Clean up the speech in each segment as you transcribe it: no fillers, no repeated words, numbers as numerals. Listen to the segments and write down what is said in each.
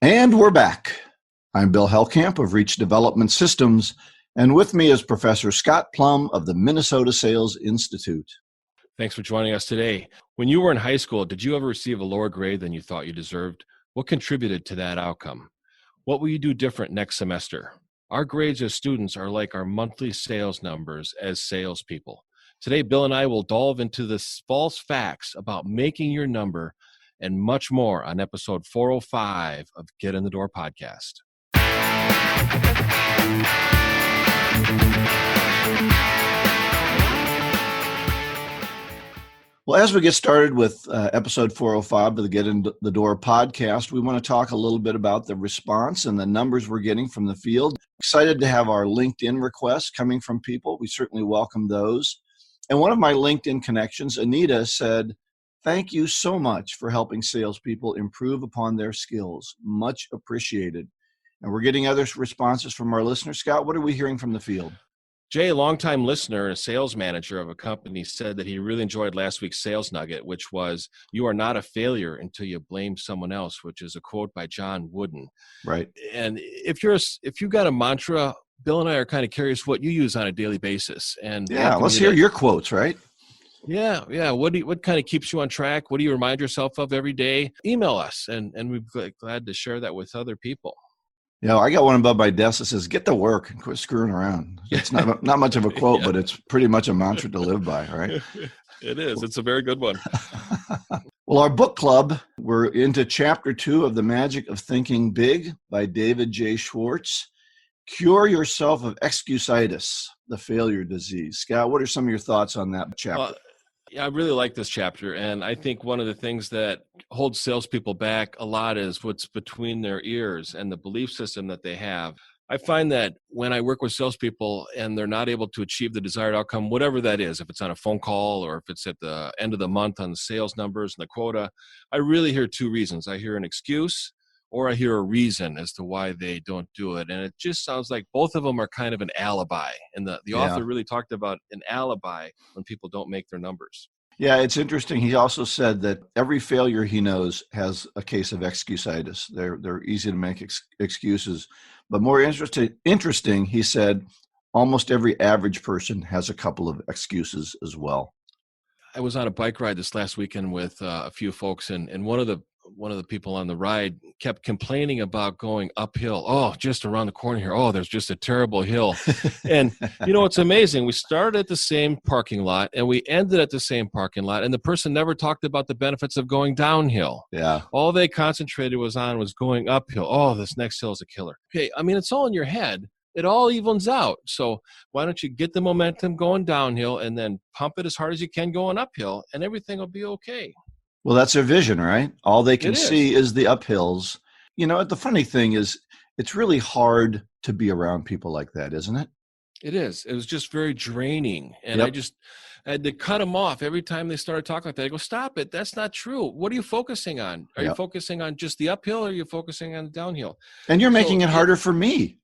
And we're back. I'm Bill Hellkamp of Reach Development Systems, and with me is Professor Scott Plum of the Minnesota Sales Institute. Thanks for joining us today. When you were in high school, did you ever receive a lower grade than you thought you deserved? What contributed to that outcome? What will you do different next semester? Our grades as students are like our monthly sales numbers as salespeople. Today, Bill and I will delve into the false facts about making your number and much more on episode 405 of Get in the Door podcast. Well, as we get started with episode 405 of the Get in the Door podcast, we want to talk a little bit about the response and the numbers we're getting from the field. Excited to have our LinkedIn requests coming from people. We certainly welcome those. And one of my LinkedIn connections, Anita, said, "Thank you so much for helping salespeople improve upon their skills. Much appreciated." And we're getting other responses from our listeners. Scott, what are we hearing from the field? Jay, a longtime listener and a sales manager of a company, said that he really enjoyed last week's sales nugget, which was, "You are not a failure until you blame someone else," which is a quote by John Wooden. Right. And if you got a mantra, Bill and I are kind of curious what you use on a daily basis. And let's hear your quotes, right? Yeah. What kind of keeps you on track? What do you remind yourself of every day? Email us, and we'd be glad to share that with other people. I got one above my desk that says, "Get to work and quit screwing around." It's not much of a quote, but it's pretty much a mantra to live by, right? It is. It's a very good one. Well, our book club, we're into chapter 2 of The Magic of Thinking Big by David J. Schwartz. Cure yourself of excusitis, the failure disease. Scott, what are some of your thoughts on that chapter? I really like this chapter, and I think one of the things that holds salespeople back a lot is what's between their ears and the belief system that they have. I find that when I work with salespeople and they're not able to achieve the desired outcome, whatever that is, if it's on a phone call or if it's at the end of the month on the sales numbers and the quota, I really hear two reasons. I hear an excuse, or I hear a reason as to why they don't do it. And it just sounds like both of them are kind of an alibi. And the author really talked about an alibi when people don't make their numbers. Yeah, it's interesting. He also said that every failure he knows has a case of excusitis. They're easy to make excuses. But more interesting, he said, almost every average person has a couple of excuses as well. I was on a bike ride this last weekend with a few folks, and one of the people on the ride kept complaining about going uphill. "Oh, just around the corner here. Oh, there's just a terrible hill." And it's amazing. We started at the same parking lot and we ended at the same parking lot. And the person never talked about the benefits of going downhill. Yeah. All they concentrated was going uphill. "Oh, this next hill is a killer." Okay. I mean, it's all in your head. It all evens out. So why don't you get the momentum going downhill and then pump it as hard as you can going uphill, and everything will be okay. Well, that's their vision, right? All they can see is the uphills. The funny thing is, it's really hard to be around people like that, isn't it? It is. It was just very draining. And I had to cut them off every time they started talking like that. I go, "Stop it. That's not true. What are you focusing on? Are you focusing on just the uphill, or are you focusing on the downhill?" And you're making it harder for me.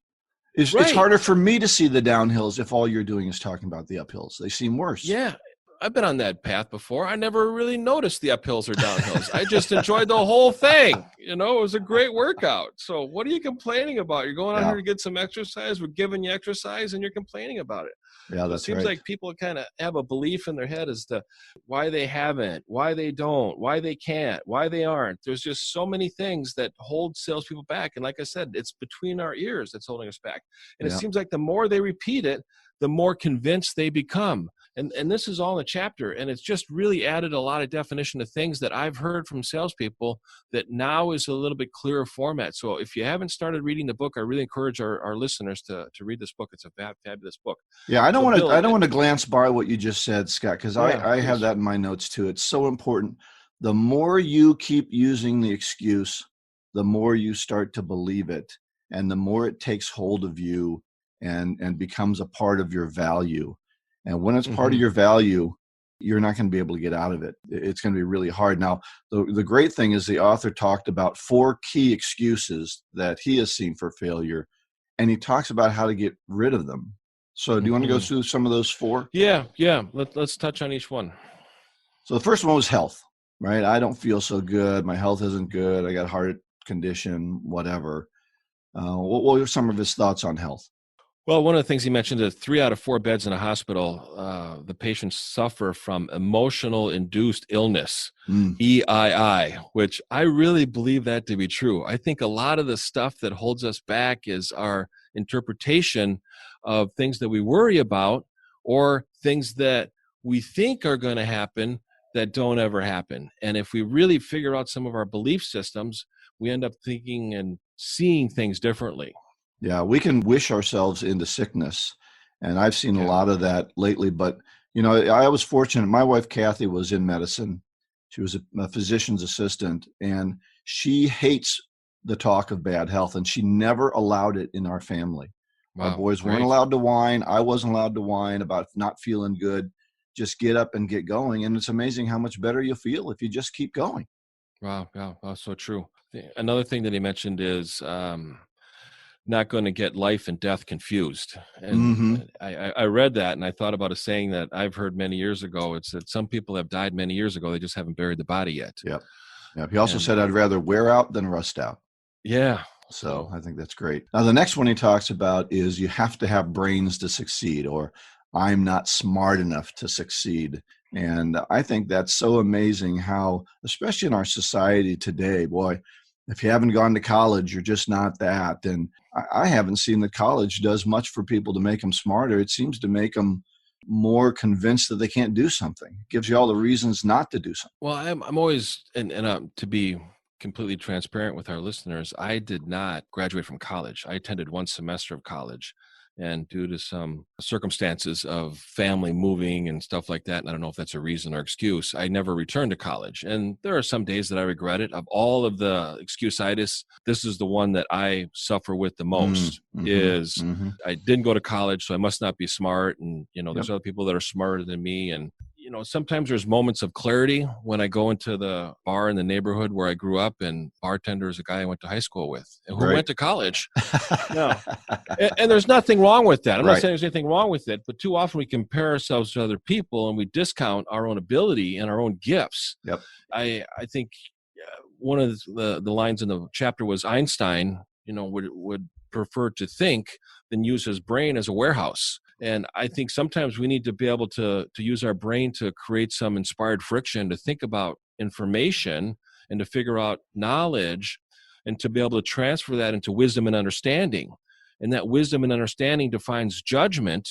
It's right. harder for me to see the downhills if all you're doing is talking about the uphills. They seem worse. Yeah. I've been on that path before. I never really noticed the uphills or downhills. I just enjoyed the whole thing. It was a great workout. So what are you complaining about? You're going out here to get some exercise. We're giving you exercise and you're complaining about it. Yeah, that's right. It seems like people kind of have a belief in their head as to why they haven't, why they don't, why they can't, why they aren't. There's just so many things that hold salespeople back. And like I said, it's between our ears that's holding us back. And it seems like the more they repeat it, the more convinced they become. And this is all in the chapter, and it's just really added a lot of definition to things that I've heard from salespeople that now is a little bit clearer format. So if you haven't started reading the book, I really encourage our listeners to read this book. It's a fabulous book. Yeah, I don't want to glance by what you just said, Scott, because I have that in my notes too. It's so important. The more you keep using the excuse, the more you start to believe it, and the more it takes hold of you and becomes a part of your value. And when it's part of your value, you're not going to be able to get out of it. It's going to be really hard. Now, the great thing is the author talked about 4 key excuses that he has seen for failure, and he talks about how to get rid of them. So do you want to go through some of those 4? Yeah. Let's touch on each one. So the first one was health, right? I don't feel so good. My health isn't good. I got condition, whatever. What were some of his thoughts on health? Well, one of the things he mentioned is 3 out of 4 beds in a hospital, the patients suffer from emotional induced illness, EII, which I really believe that to be true. I think a lot of the stuff that holds us back is our interpretation of things that we worry about or things that we think are going to happen that don't ever happen. And if we really figure out some of our belief systems, we end up thinking and seeing things differently. Yeah, we can wish ourselves into sickness. And I've seen a lot of that lately. But, I was fortunate. My wife, Kathy, was in medicine. She was a physician's assistant, and she hates the talk of bad health, and she never allowed it in our family. Wow, our boys weren't allowed to whine. I wasn't allowed to whine about not feeling good. Just get up and get going. And it's amazing how much better you feel if you just keep going. Wow, so true. Another thing that he mentioned is not going to get life and death confused. And I read that and I thought about a saying that I've heard many years ago. It's that some people have died many years ago. They just haven't buried the body yet. Yep. He also said, I'd rather wear out than rust out. Yeah. So I think that's great. Now, the next one he talks about is you have to have brains to succeed, or I'm not smart enough to succeed. And I think that's so amazing how, especially in our society today, boy, if you haven't gone to college, you're just not that. And I haven't seen that college does much for people to make them smarter. It seems to make them more convinced that they can't do something. It gives you all the reasons not to do something. Well, I'm always, and to be completely transparent with our listeners, I did not graduate from college. I attended one semester of college. And due to some circumstances of family moving and stuff like that, and I don't know if that's a reason or excuse, I never returned to college. And there are some days that I regret it. Of all of the excuse-itis, this is the one that I suffer with the most, I didn't go to college, so I must not be smart. And, there's other people that are smarter than me. And, sometimes there's moments of clarity when I go into the bar in the neighborhood where I grew up, and bartender is a guy I went to high school with and who went to college. No. And there's nothing wrong with that. I'm not saying there's anything wrong with it, but too often we compare ourselves to other people and we discount our own ability and our own gifts. Yep. I think one of the lines in the chapter was Einstein, would prefer to think than use his brain as a warehouse. And I think sometimes we need to be able to use our brain to create some inspired friction, to think about information and to figure out knowledge and to be able to transfer that into wisdom and understanding. And that wisdom and understanding defines judgment.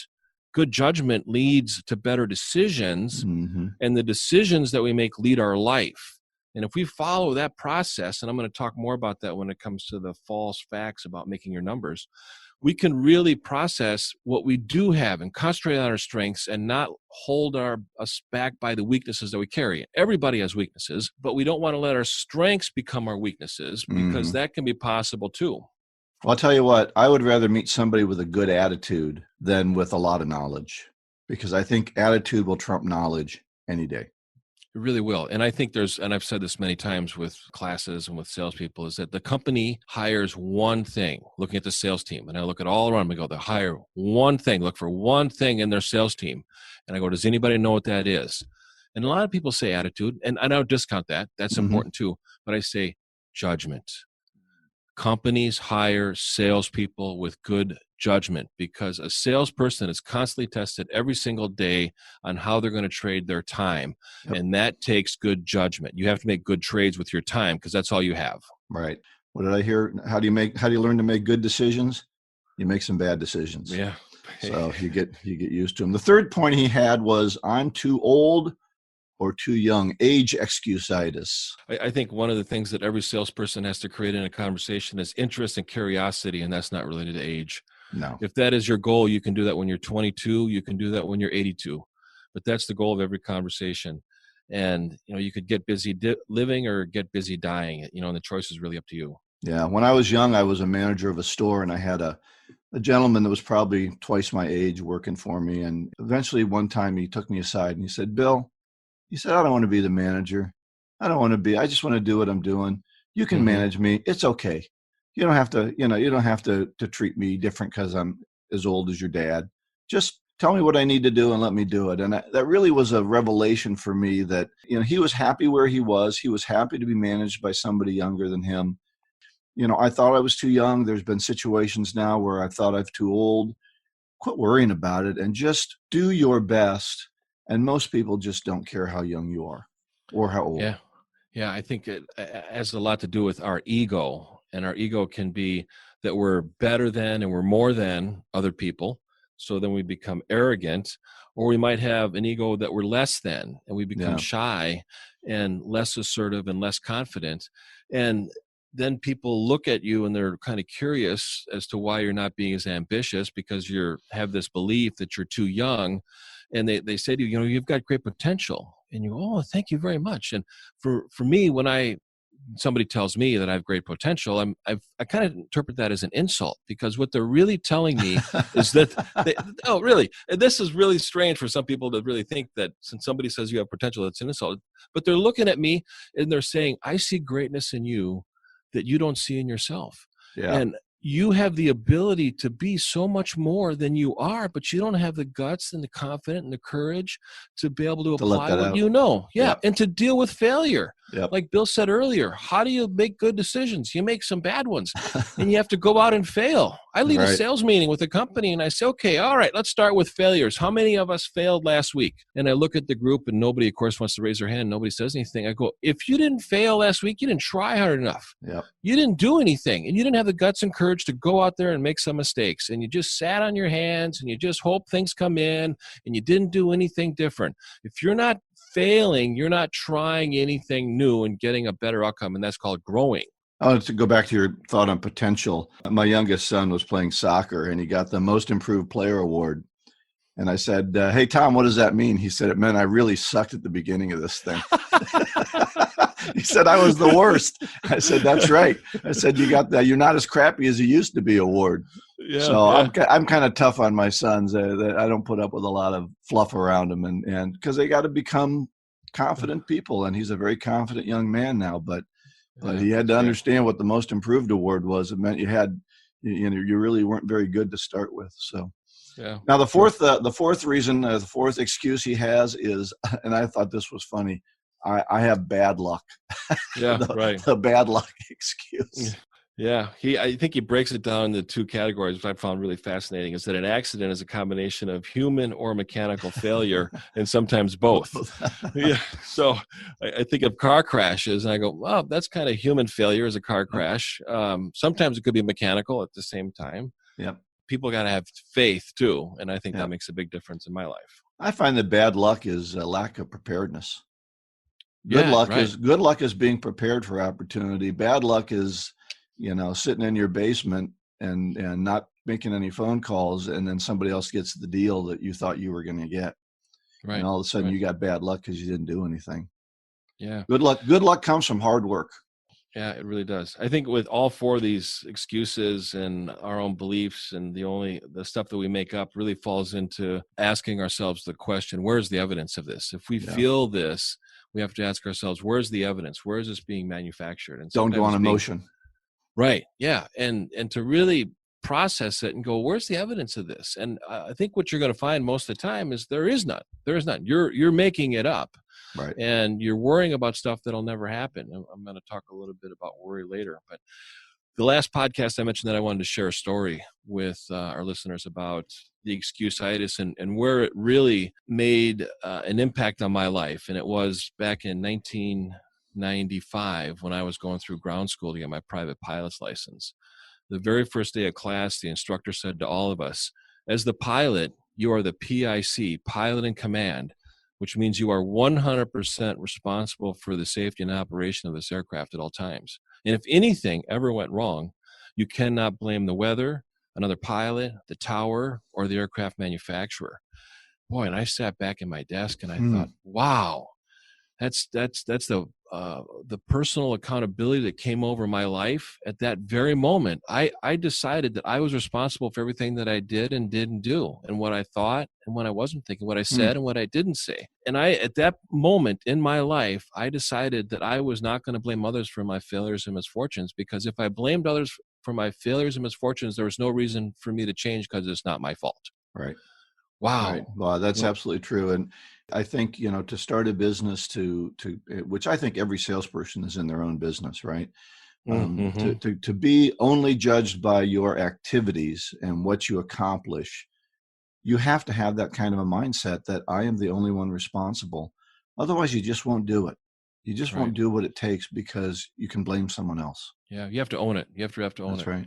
Good judgment leads to better decisions, and the decisions that we make lead our life. And if we follow that process, and I'm going to talk more about that when it comes to the false facts about making your numbers, we can really process what we do have and concentrate on our strengths and not hold us back by the weaknesses that we carry. Everybody has weaknesses, but we don't want to let our strengths become our weaknesses, because that can be possible too. Well, I'll tell you what, I would rather meet somebody with a good attitude than with a lot of knowledge, because I think attitude will trump knowledge any day. It really will. And I think and I've said this many times with classes and with salespeople, is that the company hires one thing, looking at the sales team. And I look at all around them and go, they hire one thing, look for one thing in their sales team. And I go, does anybody know what that is? And a lot of people say attitude, and I don't discount that. That's important too. But I say judgment. Companies hire salespeople with good judgment, because a salesperson is constantly tested every single day on how they're going to trade their time. And that takes good judgment. You have to make good trades with your time, because that's all you have. Right. What did I hear? How do you learn to make good decisions? You make some bad decisions. Yeah. So you get used to them. The third point he had was, I'm too old or too young, age excuse-itis. I think one of the things that every salesperson has to create in a conversation is interest and curiosity, and that's not related to age. No. If that is your goal, you can do that when you're 22. You can do that when you're 82. But that's the goal of every conversation. And, you could get busy living or get busy dying, and the choice is really up to you. Yeah. When I was young, I was a manager of a store, and I had a gentleman that was probably twice my age working for me. And eventually one time he took me aside and he said, Bill, he said, I don't want to be the manager. I just want to do what I'm doing. You can manage me. It's okay. You don't have to, to treat me different because I'm as old as your dad. Just tell me what I need to do and let me do it. And that really was a revelation for me that, he was happy where he was. He was happy to be managed by somebody younger than him. I thought I was too young. There's been situations now where I thought I'm too old. Quit worrying about it and just do your best. And most people just don't care how young you are or how old. Yeah. Yeah, I think it has a lot to do with our ego, and our ego can be that we're better than and we're more than other people. So then we become arrogant, or we might have an ego that we're less than, and we become Yeah. shy and less assertive and less confident. And then people look at you and they're kind of curious as to why you're not being as ambitious, because you have this belief that you're too young. And they say to you, you've got great potential. And you go, oh, thank you very much. And for me, when somebody tells me that I have great potential, I kind of interpret that as an insult, because what they're really telling me is that oh, really, and this is really strange for some people to really think that since somebody says you have potential, it's an insult. But they're looking at me and they're saying, I see greatness in you that you don't see in yourself. Yeah. And you have the ability to be so much more than you are, but you don't have the guts and the confidence and the courage to be able to apply what out. you know. Yeah. Yep. And to deal with failure. Yep. Like Bill said earlier, how do you make good decisions? You make some bad ones and you have to go out and fail. I lead a sales meeting with a company and I say, okay, all right, let's start with failures. How many of us failed last week? And I look at the group and nobody, of course, wants to raise their hand. Nobody says anything. I go, if you didn't fail last week, you didn't try hard enough. Yep. You didn't do anything, and you didn't have the guts and courage to go out there and make some mistakes. And you just sat on your hands and you just hope things come in and you didn't do anything different. If you're not failing, you're not trying anything new and getting a better outcome. And that's called growing. Oh, to go back to your thought on potential, my youngest son was playing soccer and he got the most improved player award. And I said, hey, Tom, what does that mean? He said, it meant I really sucked at the beginning of this thing. He said, I was the worst. I said, that's right. I said, you got that. You're not as crappy as you used to be award. Yeah, so yeah. I'm kind of tough on my sons. I don't put up with a lot of fluff around them, and because they got to become confident people. And he's a very confident young man now, but he had to understand what the most improved award was. It meant you really weren't very good to start with. So. Yeah. Now the fourth reason, the fourth excuse he has is, and I thought this was funny, I have bad luck. Yeah, the bad luck excuse. Yeah, I think he breaks it down into two categories, which I found really fascinating. Is that an accident is a combination of human or mechanical failure, and sometimes both. Yeah. So I think of car crashes, and I go, well, that's kind of human failure as a car crash. Sometimes it could be mechanical at the same time. Yep. People got to have faith too, and I think that makes a big difference in my life. I find that bad luck is a lack of preparedness. Good luck is being prepared for opportunity. Bad luck is, sitting in your basement and not making any phone calls, and then somebody else gets the deal that you thought you were going to get. Right. And all of a sudden you got bad luck because you didn't do anything. Yeah. Good luck comes from hard work. Yeah, it really does. I think with all four of these excuses and our own beliefs and the stuff that we make up really falls into asking ourselves the question, where's the evidence of this? If we feel this, we have to ask ourselves, where's the evidence? Where is this being manufactured? And don't go on emotion. Right. Yeah. And to really process it and go, where's the evidence of this? And I think what you're going to find most of the time is there is none. There is none. You're making it up. Right. And you're worrying about stuff that'll never happen. I'm going to talk a little bit about worry later. But the last podcast I mentioned that I wanted to share a story with our listeners about the excuse-itis and where it really made an impact on my life. And it was back in 1995 when I was going through ground school to get my private pilot's license. The very first day of class, the instructor said to all of us, as the pilot, you are the PIC, pilot in command, which means you are 100% responsible for the safety and operation of this aircraft at all times. And if anything ever went wrong, you cannot blame the weather, another pilot, the tower, or the aircraft manufacturer. Boy, and I sat back in my desk and I thought, wow, that's the personal accountability that came over my life at that very moment. I decided that I was responsible for everything that I did and didn't do, and what I thought and what I wasn't thinking, what I said and what I didn't say. And at that moment in my life, I decided that I was not going to blame others for my failures and misfortunes, because if I blamed others for my failures and misfortunes, there was no reason for me to change because it's not my fault. Right. Wow. Right. Well, that's absolutely true. And I think, to start a business which I think every salesperson is in their own business, right? Mm-hmm. To be only judged by your activities and what you accomplish, you have to have that kind of a mindset that I am the only one responsible. Otherwise, you just won't do it. You just won't do what it takes because you can blame someone else. Yeah, you have to own it. You have to own it. That's right.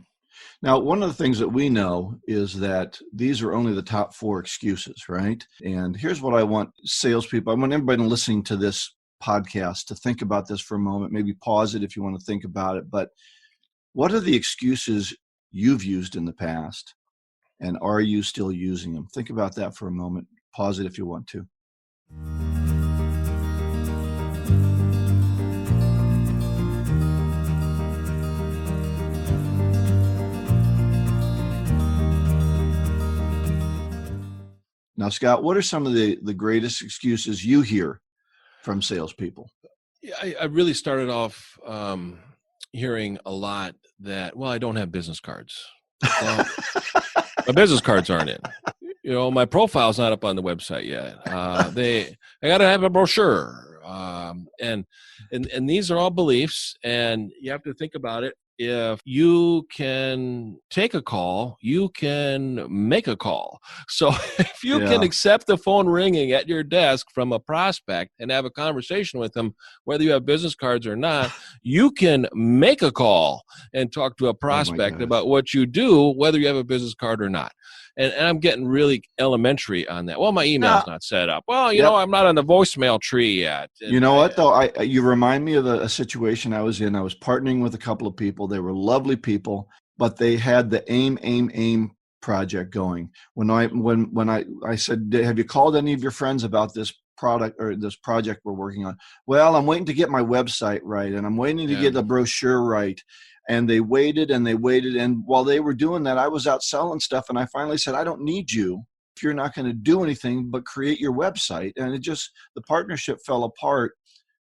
Now, one of the things that we know is that these are only the top 4 excuses, right? And here's what I want salespeople, I want everybody listening to this podcast to think about this for a moment, maybe pause it if you want to think about it. But what are the excuses you've used in the past? And are you still using them? Think about that for a moment. Pause it if you want to. Now, Scott, what are some of the greatest excuses you hear from salespeople? Yeah, I really started off hearing a lot that, well, I don't have business cards. Well, my business cards aren't in. My profile's not up on the website yet. I got to have a brochure. And these are all beliefs, and you have to think about it. If you can take a call, you can make a call. So if you can accept the phone ringing at your desk from a prospect and have a conversation with them, whether you have business cards or not, you can make a call and talk to a prospect about what you do, whether you have a business card or not. And I'm getting really elementary on that. Well, my email's not set up. Well, you know, I'm not on the voicemail tree yet. And you know what, though? You remind me of a situation I was in. I was partnering with a couple of people. They were lovely people, but they had the AIM project going. When I said, have you called any of your friends about this product or this project we're working on? Well, I'm waiting to get my website right, and I'm waiting to get the brochure right. And they waited and they waited. And while they were doing that, I was out selling stuff. And I finally said, I don't need you if you're not going to do anything but create your website. And the partnership fell apart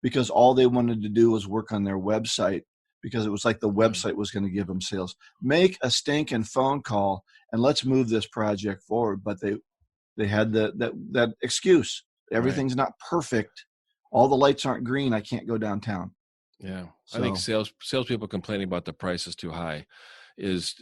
because all they wanted to do was work on their website, because it was like the website was going to give them sales. Make a stinking phone call and let's move this project forward. But they had that excuse. Everything's not perfect. All the lights aren't green. I can't go downtown. Yeah. So, I think salespeople complaining about the price is too high is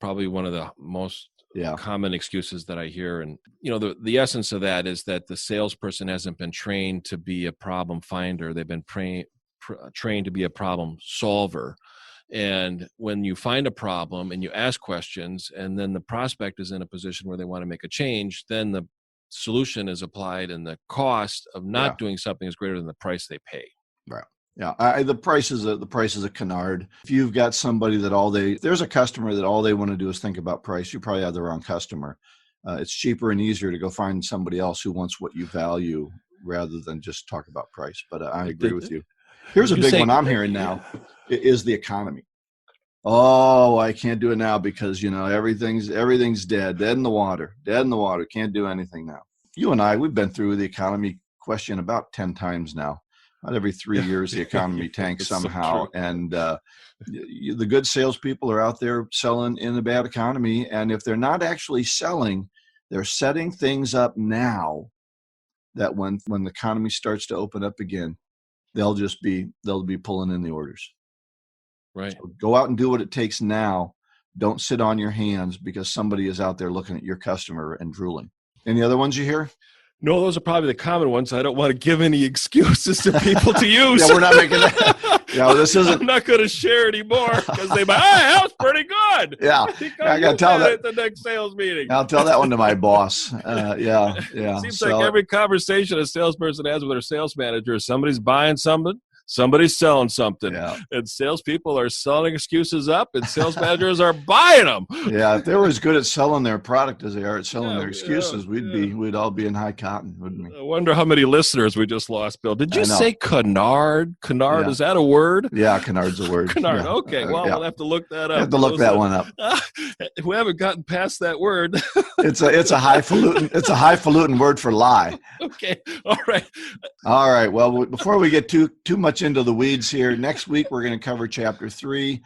probably one of the most common excuses that I hear. And, the essence of that is that the salesperson hasn't been trained to be a problem finder. They've been trained to be a problem solver. And when you find a problem and you ask questions, and then the prospect is in a position where they want to make a change, then the solution is applied and the cost of not doing something is greater than the price they pay. Right. Yeah, the price is a canard. If you've got somebody that there's a customer that all they want to do is think about price, you probably have the wrong customer. It's cheaper and easier to go find somebody else who wants what you value rather than just talk about price. But I agree with you. Here's a big one I'm hearing now is the economy. Oh, I can't do it now because everything's dead in the water, can't do anything now. You and I, we've been through the economy question about 10 times now. Not every 3 years the economy tanks somehow. So and the good salespeople are out there selling in a bad economy. And if they're not actually selling, they're setting things up now that when the economy starts to open up again, they'll be pulling in the orders. Right. So go out and do what it takes now. Don't sit on your hands because somebody is out there looking at your customer and drooling. Any other ones you hear? No, those are probably the common ones. I don't want to give any excuses to people to use. We're not making that. This isn't. I'm not going to share anymore because they buy. That was pretty good. Yeah, I got to tell that at the next sales meeting. I'll tell that one to my boss. Seems like every conversation a salesperson has with their sales manager is somebody's buying something. Somebody's selling something, and salespeople are selling excuses up, and sales managers are buying them. Yeah, if they were as good at selling their product as they are at selling their excuses, we'd all be in high cotton, wouldn't we? I wonder how many listeners we just lost, Bill. Did you say canard? Canard, is that a word? Yeah, canard's a word. Canard. Yeah. Okay, well, we'll have to look that up. Have to look that one up. We haven't gotten past that word. It's a highfalutin word for lie. Okay. All right. Well, before we get too much into the weeds here, next week we're going to cover chapter 3,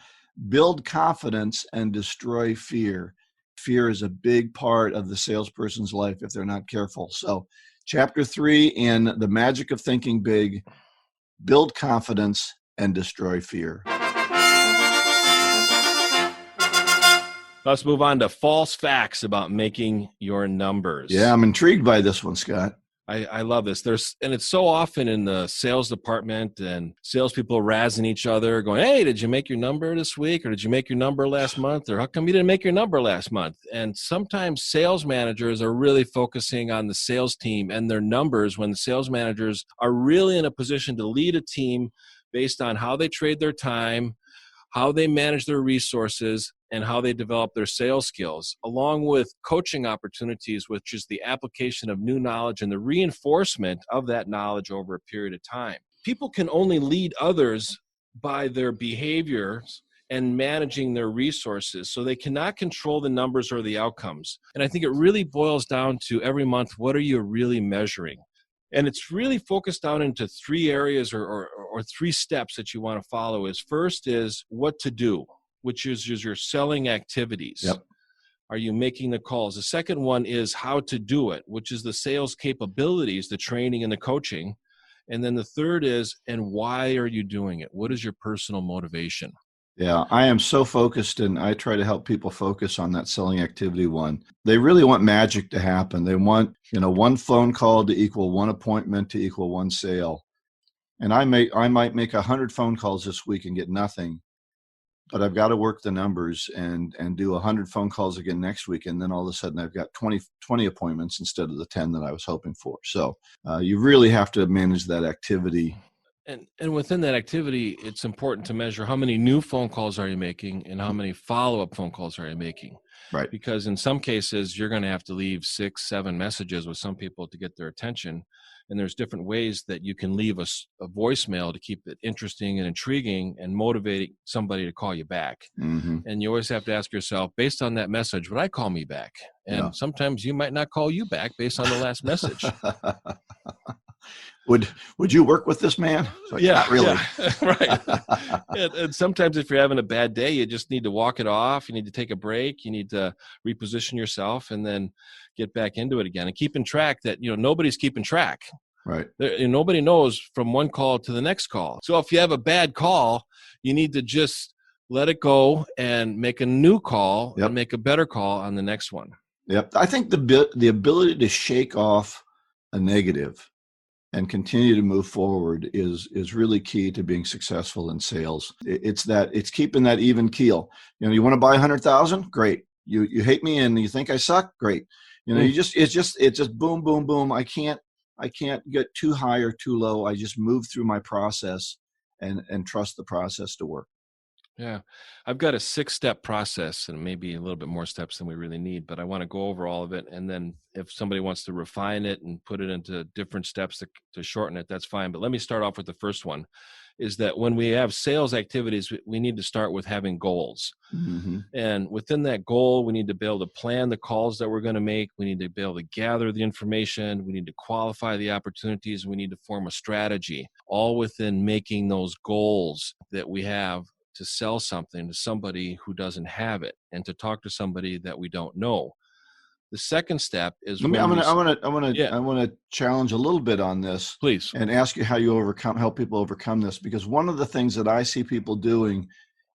build confidence and destroy fear. Fear is a big part of the salesperson's life if they're not careful. So chapter 3 in The Magic of Thinking Big, build confidence and destroy fear. Let's move on to false facts about making your numbers. Yeah, I'm intrigued by this one, Scott. I love this. And it's so often in the sales department and salespeople razzing each other going, hey, did you make your number this week? Or did you make your number last month? Or how come you didn't make your number last month? And sometimes sales managers are really focusing on the sales team and their numbers when the sales managers are really in a position to lead a team based on how they trade their time, how they manage their resources, and how they develop their sales skills, along with coaching opportunities, which is the application of new knowledge and the reinforcement of that knowledge over a period of time. People can only lead others by their behaviors and managing their resources, so they cannot control the numbers or the outcomes. And I think it really boils down to every month, what are you really measuring? And it's really focused down into three areas or three steps that you want to follow. First is what to do, which is your selling activities. Yep. Are you making the calls? The second one is how to do it, which is the sales capabilities, the training and the coaching. And then the third is, and why are you doing it? What is your personal motivation? Yeah, I am so focused, and I try to help people focus on that selling activity one. They really want magic to happen. They want, one phone call to equal one appointment to equal one sale. And I might make 100 phone calls this week and get nothing, but I've got to work the numbers and do 100 phone calls again next week. And then all of a sudden I've got 20 appointments instead of the 10 that I was hoping for. So you really have to manage that activity. And within that activity, it's important to measure how many new phone calls are you making and how many follow-up phone calls are you making. Right. Because in some cases, you're going to have to leave 6, 7 messages with some people to get their attention. And there's different ways that you can leave a voicemail to keep it interesting and intriguing and motivating somebody to call you back. Mm-hmm. And you always have to ask yourself, based on that message, would I call me back? And sometimes you might not call you back based on the last message. Would you work with this man? Like, not really. Yeah, right. And sometimes if you're having a bad day, you just need to walk it off. You need to take a break. You need to reposition yourself and then get back into it again. And keeping track that, nobody's keeping track. Right. Nobody knows from one call to the next call. So if you have a bad call, you need to just let it go and make a new call and make a better call on the next one. Yep. I think the ability to shake off a negative and continue to move forward is really key to being successful in sales. It's keeping that even keel. You want to buy 100,000? Great. You hate me and you think I suck? Great. It's just boom, boom, boom. I can't get too high or too low. I just move through my process and trust the process to work. Yeah. I've got a 6-step process and maybe a little bit more steps than we really need, but I want to go over all of it. And then if somebody wants to refine it and put it into different steps to shorten it, that's fine. But let me start off with the first one, is that when we have sales activities, we need to start with having goals. Mm-hmm. And within that goal, we need to be able to plan the calls that we're going to make. We need to be able to gather the information. We need to qualify the opportunities. We need to form a strategy, all within making those goals that we have to sell something to somebody who doesn't have it and to talk to somebody that we don't know. The second step is I want to challenge a little bit on this, please, and ask you how you help people overcome this, because one of the things that I see people doing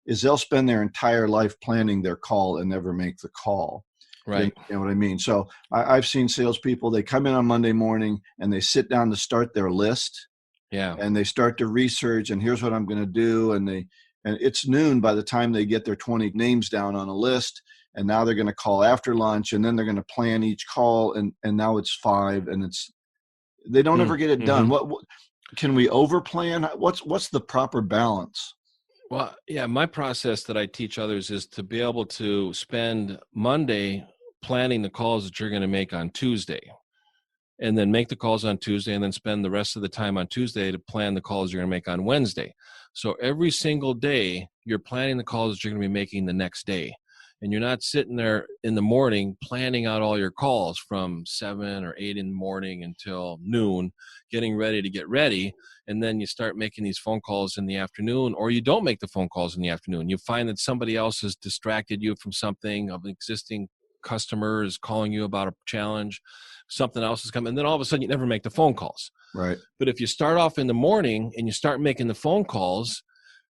is they'll spend their entire life planning their call and never make the call. Right. You know what I mean? So I've seen salespeople, they come in on Monday morning and they sit down to start their list. Yeah. And they start to research, and here's what I'm going to do. And it's noon by the time they get their 20 names down on a list. And now they're going to call after lunch, and then they're going to plan each call. And now it's 5, and they don't ever get it done. What can we overplan? What's the proper balance? Well, yeah, my process that I teach others is to be able to spend Monday planning the calls that you're going to make on Tuesday, and then make the calls on Tuesday, and then spend the rest of the time on Tuesday to plan the calls you're going to make on Wednesday. So every single day, you're planning the calls that you're going to be making the next day. And you're not sitting there in the morning planning out all your calls from 7 or 8 in the morning until noon, getting ready to get ready. And then you start making these phone calls in the afternoon, or you don't make the phone calls in the afternoon. You find that somebody else has distracted you from something, of an existing customer is calling you about a challenge, something else is coming, and then all of a sudden you never make the phone calls. Right. But if you start off in the morning and you start making the phone calls,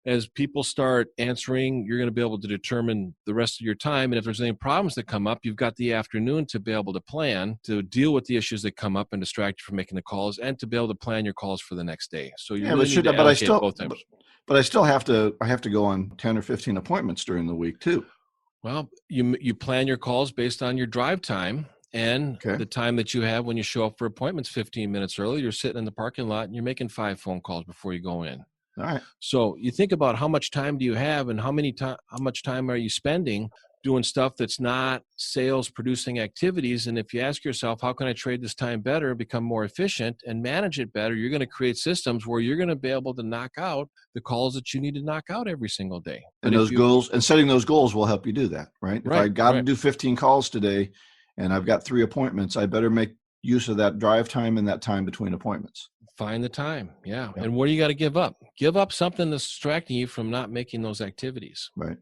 as people start answering, you're going to be able to determine the rest of your time. And if there's any problems that come up, you've got the afternoon to be able to plan, to deal with the issues that come up and distract you from making the calls, and to be able to plan your calls for the next day. So you really need to allocate both times. But I still have to go on 10 or 15 appointments during the week too. Well, you plan your calls based on your drive time and the time that you have when you show up for appointments 15 minutes early. You're sitting in the parking lot and you're making 5 phone calls before you go in. All right. So you think about how much time do you have and how much time are you spending doing stuff that's not sales producing activities. And if you ask yourself, how can I trade this time better, become more efficient and manage it better, you're going to create systems where you're going to be able to knock out the calls that you need to knock out every single day. And goals and setting those goals will help you do that, right? If I got to do 15 calls today and I've got 3 appointments, I better make use of that drive time and that time between appointments. Find the time. Yeah. And what do you got to give up? Give up something that's distracting you from not making those activities. Right.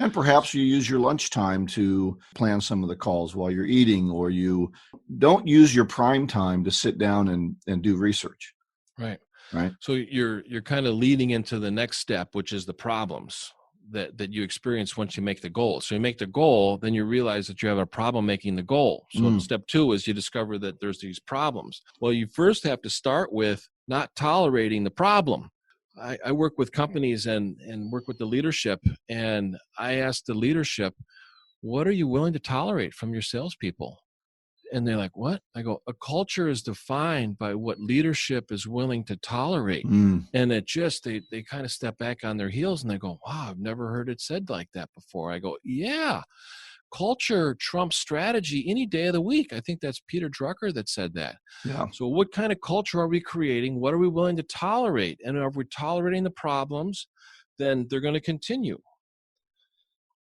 And perhaps you use your lunchtime to plan some of the calls while you're eating, or you don't use your prime time to sit down and do research. Right. Right. So you're kind of leading into the next step, which is the problems that you experience once you make the goal. So you make the goal, then you realize that you have a problem making the goal. So step 2 is you discover that there's these problems. Well, you first have to start with not tolerating the problem. I work with companies and work with the leadership, and I ask the leadership, what are you willing to tolerate from your salespeople? And they're like, what? I go, a culture is defined by what leadership is willing to tolerate. And it just, they kind of step back on their heels and they go, wow, I've never heard it said like that before. I go, yeah, culture trumps strategy any day of the week. I think that's Peter Drucker that said that. Yeah. So what kind of culture are we creating? What are we willing to tolerate? And if we're tolerating the problems, then they're going to continue.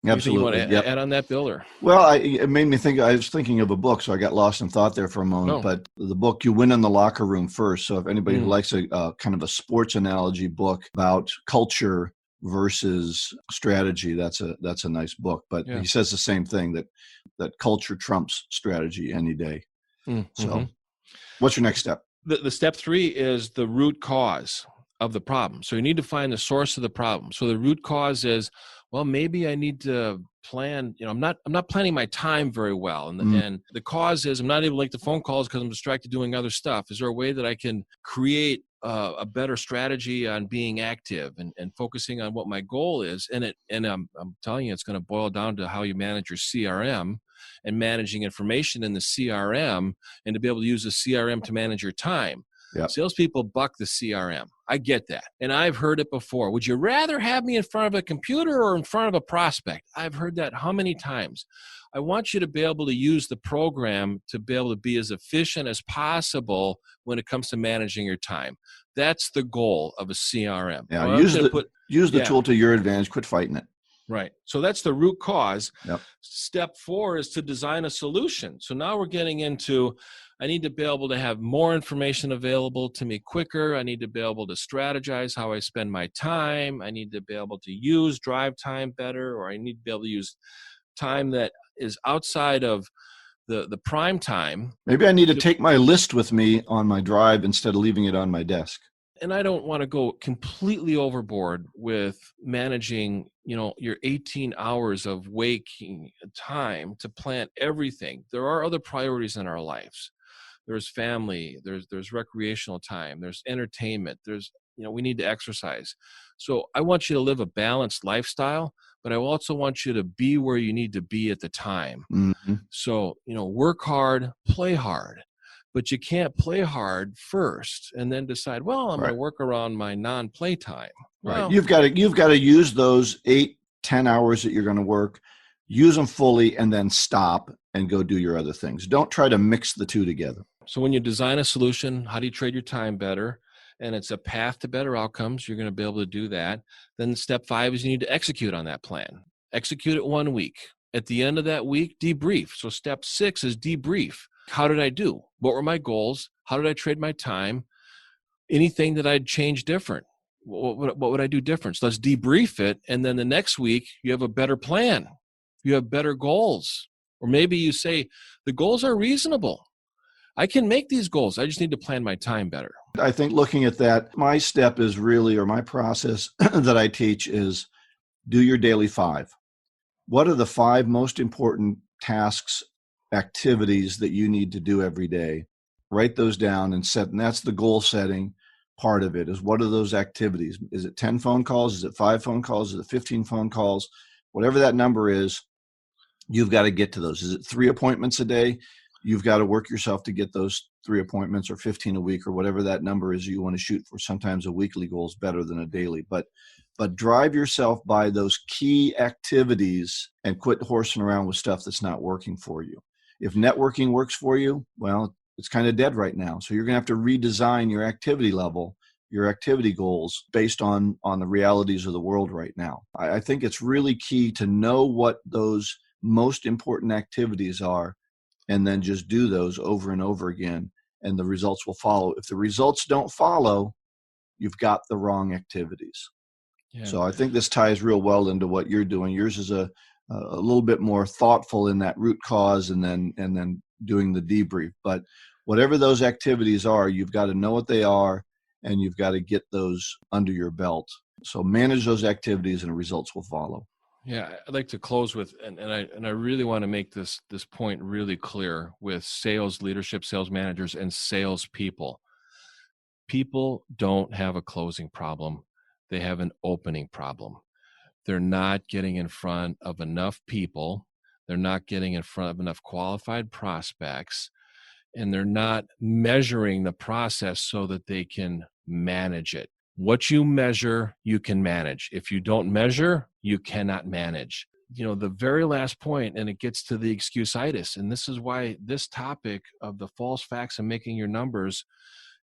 Absolutely. You want to add on that, Bill? Or? Well, it made me think. I was thinking of a book, so I got lost in thought there for a moment. But the book, You Win in the Locker Room First. So if anybody who likes a kind of a sports analogy book about culture versus strategy, that's a nice book. But he says the same thing, that culture trumps strategy any day. So what's your next step? The step 3 is the root cause of the problem. So you need to find the source of the problem. So the root cause is, well, maybe I need to plan, I'm not planning my time very well. And the cause is I'm not able to make the phone calls because I'm distracted doing other stuff. Is there a way that I can create a better strategy on being active and focusing on what my goal is? And I'm telling you, it's going to boil down to how you manage your CRM and managing information in the CRM, and to be able to use the CRM to manage your time. Yep. Salespeople buck the CRM. I get that. And I've heard it before. Would you rather have me in front of a computer or in front of a prospect? I've heard that how many times? I want you to be able to use the program to be able to be as efficient as possible when it comes to managing your time. That's the goal of a CRM. Yeah, use the tool to your advantage. Quit fighting it. Right. So that's the root cause. Yep. Step 4 is to design a solution. So now we're getting into, I need to be able to have more information available to me quicker. I need to be able to strategize how I spend my time. I need to be able to use drive time better, or I need to be able to use time that is outside of the prime time. Maybe I need to take my list with me on my drive instead of leaving it on my desk. And I don't want to go completely overboard with managing, your 18 hours of waking time to plan everything. There are other priorities in our lives. There's family, there's recreational time, there's entertainment, we need to exercise. So I want you to live a balanced lifestyle, but I also want you to be where you need to be at the time. So, work hard, play hard. But you can't play hard first and then decide, well, I'm going to work around my non-play time. Well, you've got to use those 8-10 hours that you're going to work, use them fully, and then stop and go do your other things. Don't try to mix the two together. So when you design a solution, how do you trade your time better? And it's a path to better outcomes. You're going to be able to do that. Then step 5 is you need to execute on that plan. Execute it 1 week. At the end of that week, debrief. So step 6 is debrief. How did I do? What were my goals? How did I trade my time? Anything that I'd change different? What would I do different? So let's debrief it. And then the next week, you have a better plan. You have better goals. Or maybe you say, the goals are reasonable. I can make these goals. I just need to plan my time better. I think looking at that, my step is really, or my process that I teach is do your daily 5. What are the 5 most important tasks, activities that you need to do every day? Write those down and set, and that's the goal setting part of it, is what are those activities? Is it 10 phone calls? Is it 5 phone calls? Is it 15 phone calls? Whatever that number is, you've got to get to those. Is it 3 appointments a day? You've got to work yourself to get those 3 appointments, or 15 a week, or whatever that number is you want to shoot for. Sometimes a weekly goal is better than a daily, but drive yourself by those key activities and quit horsing around with stuff that's not working for you. If networking works for you, well, it's kind of dead right now. So you're going to have to redesign your activity level, your activity goals based on the realities of the world right now. I think it's really key to know what those most important activities are, and then just do those over and over again, and the results will follow. If the results don't follow, you've got the wrong activities. Yeah. So I think this ties real well into what you're doing. Yours is a little bit more thoughtful in that root cause, and then doing the debrief. But whatever those activities are, you've got to know what they are, and you've got to get those under your belt. So manage those activities, and the results will follow. Yeah, I'd like to close with, and I really want to make this point really clear with sales leadership, sales managers, and sales people. People don't have a closing problem. They have an opening problem. They're not getting in front of enough people. They're not getting in front of enough qualified prospects, and they're not measuring the process so that they can manage it. What you measure, you can manage. If you don't measure, you cannot manage. The very last point, and it gets to the excuse-itis, and this is why this topic of the false facts and making your numbers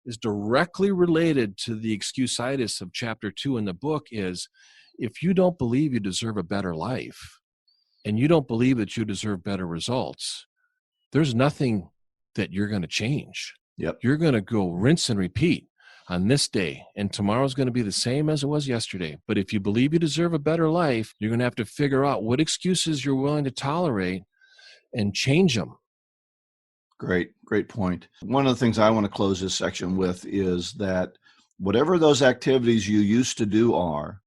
is directly related to the excuse-itis of chapter 2 in the book. Is if you don't believe you deserve a better life, and you don't believe that you deserve better results, there's nothing that you're going to change. Yep. You're going to go rinse and repeat on this day, and tomorrow's going to be the same as it was yesterday. But if you believe you deserve a better life, you're going to have to figure out what excuses you're willing to tolerate and change them. Great point. One of the things I want to close this section with is that whatever those activities you used to do are,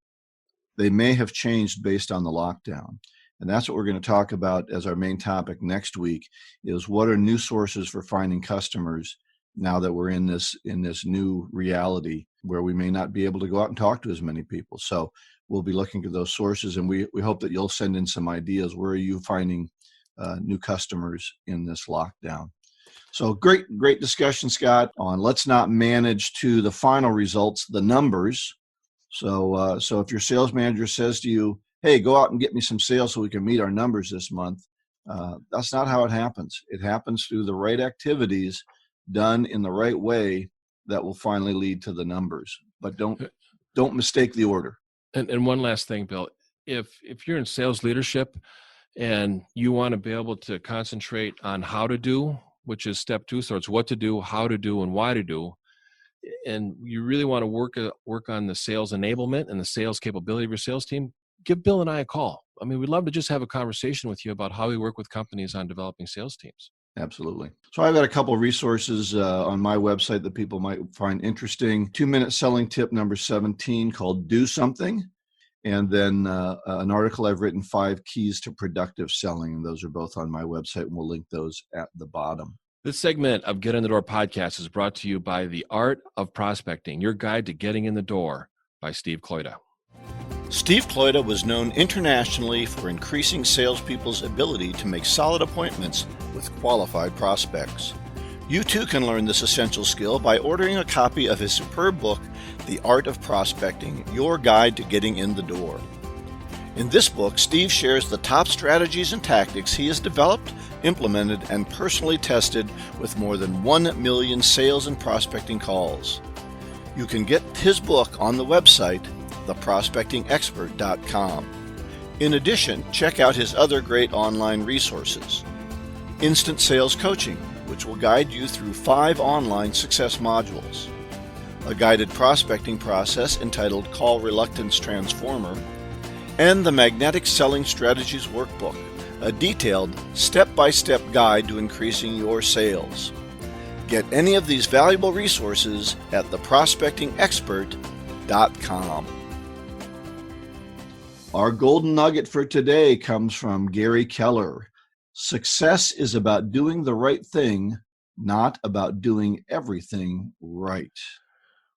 they may have changed based on the lockdown. And that's what we're going to talk about as our main topic next week, is what are new sources for finding customers now that we're in this new reality where we may not be able to go out and talk to as many people. So we'll be looking at those sources, and we hope that you'll send in some ideas. Where are you finding new customers in this lockdown? So great discussion, Scott, on let's not manage to the final results, the numbers. So if your sales manager says to you, hey, go out and get me some sales so we can meet our numbers this month, that's not how it happens. It happens through the right activities done in the right way that will finally lead to the numbers. But don't mistake the order. And one last thing, Bill, if you're in sales leadership and you want to be able to concentrate on how to do, which is step 2, so it's what to do, how to do, and why to do, and you really want to work on the sales enablement and the sales capability of your sales team, give Bill and I a call. I mean, we'd love to just have a conversation with you about how we work with companies on developing sales teams. Absolutely. So I've got a couple of resources on my website that people might find interesting. 2-minute selling tip number 17 called Do Something. And then an article I've written, 5 keys to productive selling. And those are both on my website, and we'll link those at the bottom. This segment of Get in the Door podcast is brought to you by The Art of Prospecting, your guide to getting in the door, by Steve Kloida. Steve Kloida was known internationally for increasing salespeople's ability to make solid appointments with qualified prospects. You too can learn this essential skill by ordering a copy of his superb book, The Art of Prospecting, your guide to getting in the door. In this book, Steve shares the top strategies and tactics he has developed, implemented, and personally tested with more than 1 million sales and prospecting calls. You can get his book on the website, theprospectingexpert.com. In addition, check out his other great online resources. Instant Sales Coaching, which will guide you through 5 online success modules. A guided prospecting process entitled Call Reluctance Transformer. And the Magnetic Selling Strategies Workbook, a detailed step-by-step guide to increasing your sales. Get any of these valuable resources at theprospectingexpert.com. Our golden nugget for today comes from Gary Keller. Success is about doing the right thing, not about doing everything right.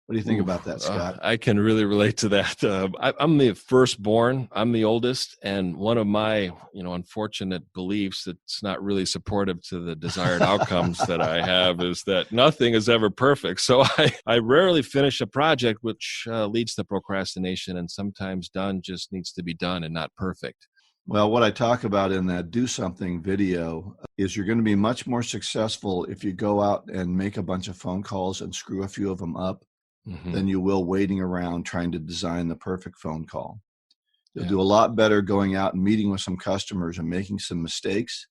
What do you think about that, Scott? I can really relate to that. I'm the firstborn. I'm the oldest, and one of my, unfortunate beliefs that's not really supportive to the desired outcomes that I have is that nothing is ever perfect. So I rarely finish a project, which leads to procrastination. And sometimes done just needs to be done and not perfect. Well, what I talk about in that Do Something video is you're going to be much more successful if you go out and make a bunch of phone calls and screw a few of them up. Than you will waiting around trying to design the perfect phone call. You'll do a lot better going out and meeting with some customers and making some mistakes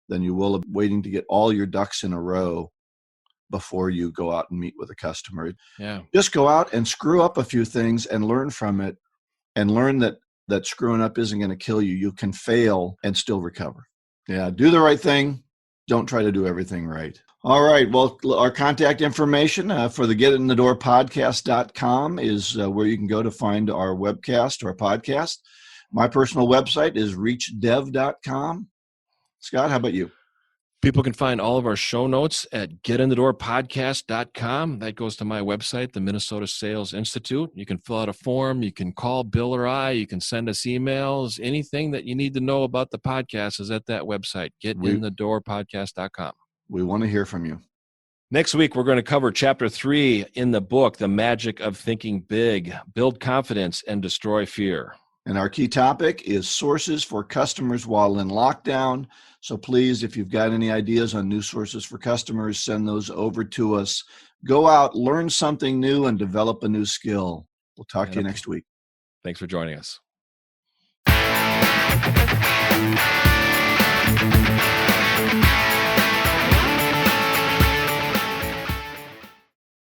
than you will waiting to get all your ducks in a row before you go out and meet with a customer. Yeah. Just go out and screw up a few things and learn from it, and learn that screwing up isn't going to kill you. You can fail and still recover. Yeah, do the right thing. Don't try to do everything right. All right. Well, our contact information for the GetInTheDoorPodcast.com is where you can go to find our webcast or podcast. My personal website is reachdev.com. Scott, how about you? People can find all of our show notes at GetInTheDoorPodcast.com. That goes to my website, the Minnesota Sales Institute. You can fill out a form. You can call Bill or I. You can send us emails. Anything that you need to know about the podcast is at that website, GetInTheDoorPodcast.com. We want to hear from you. Next week, we're going to cover Chapter 3 in the book, The Magic of Thinking Big, Build Confidence and Destroy Fear. And our key topic is sources for customers while in lockdown. So please, if you've got any ideas on new sources for customers, send those over to us. Go out, learn something new, and develop a new skill. We'll talk to you next week. Thanks for joining us.